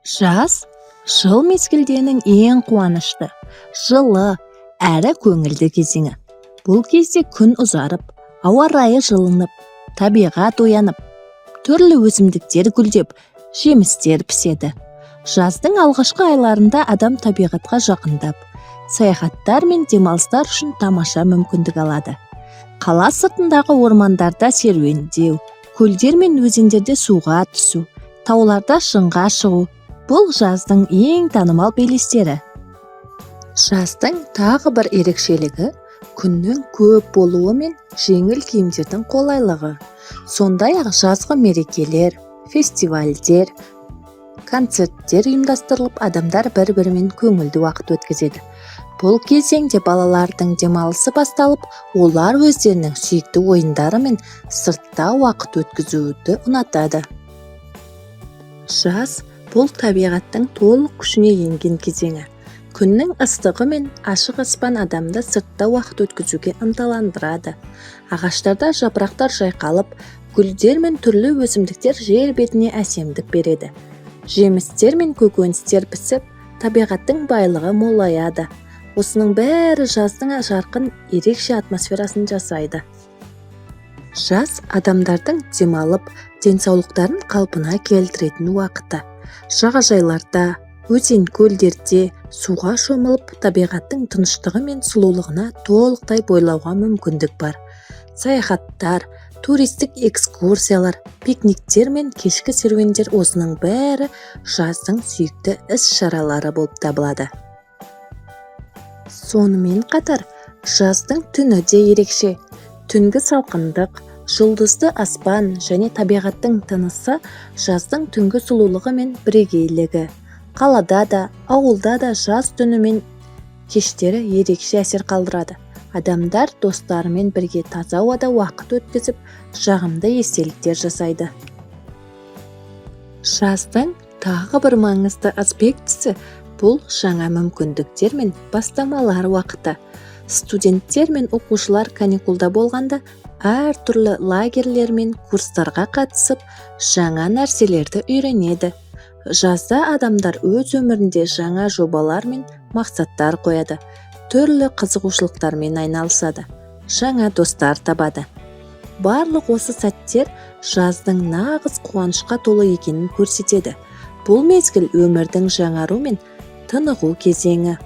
Жаз жыл мезгілдерінің ең қуанышты, жылы әрі көңілді кезеңі. Бұл кезде күн ұзарып, ауа райы жылынып, табиғат оянып, түрлі өсімдіктер гүлдеп, жемістер піседі. Жаздың алғашқы айларында адам табиғатқа жақындап, саяхаттар мен демалыстар үшін тамаша мүмкіндік алады. Қала сыртындағы ормандарда серуендеу, көлдер мен өзендерде суға түсу, тауларда шыңға шығу – бұл жаздың ең танымал белестері. Жаздың тағы бір ерекшелігі күннің көп болуы мен жеңіл киімдердің қолайлығы. Сондай-ақ жазғы мерекелер, фестивальдер, концерттер ұйымдастырылып, адамдар бір-бірімен көңілді уақыт өткізеді. Бұл кезеңде балалардың демалысы басталып, олар өздерінің сүйікті ойындары мен сыртта уақыт өткізуді ұнатады. Жаз бұл табиғаттың толық күшіне енген кезеңі. Күннің ыстығы мен ашық аспан адамды сыртта уақыт өткізуге ынталандырады. Ағаштарда жапырақтар жайқалып, гүлдер мен түрлі өсімдіктер жер бетіне әсемдік береді. Жемістер мен көкөністер пісіп, табиғаттың байлығы молаяды. Осының бәрі жаздың жарқын ерекше атмосферасын жасайды. Жаз адамдардың демалып, денсаулықтарын қалпына келтіретін уақыты. Жағажайларда, өзен-көлдерде суға шомылып, табиғаттың тыныштығы мен сұлулығына толықтай бойлауға мүмкіндік бар. Саяхаттар, туристік экскурсиялар, пикниктер мен кешкі серуендер осының бәрі жаздың сүйікті іс-шаралары болып табылады. Сонымен қатар, жаздың түні де ерекше. Түнгі салқындық, жұлдызды аспан және табиғаттың тынысы жаздың түнгі сұлулығы мен бірегейлігі. Қалада да, ауылда да жаз түні мен кештері ерекше әсер қалдырады. Адамдар достарымен бірге таза ауада уақыт өткізіп, жағымды естеліктер жасайды. Жаздың тағы бір маңызды аспектісі бұл жаңа мүмкіндіктер мен бастамалар уақыты. Студенттер мен оқушылар каникулда болғанда әртүрлі лагерлер мен курстарға қатысып, жаңа нәрселерді үйренеді. Жазда адамдар өз өмірінде жаңа жобалар мен мақсаттар қояды, түрлі қызығушылықтармен айналысады, жаңа достар табады. Барлық осы сәттер жаздың нағыз қуанышқа толы екенін көрсетеді. Бұл мезгіл өмірдің жаңару мен тынығу кезеңі.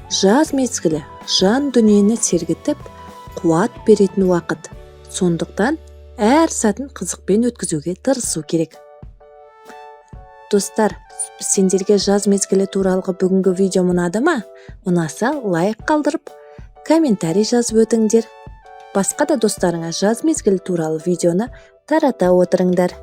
Жаз мезгілі жан дүниені сергітіп, қуат беретін уақыт. Сондықтан әр сәтін қызықпен өткізуге тырысу керек. Достар, сендерге жаз мезгілі туралы бүгінгі видео ұнады ма? Ұнаса лайк қалдырып, комментарий жазып өтіңдер. Басқа да достарыңа жаз мезгілі туралы видеоны тарата отырыңдар.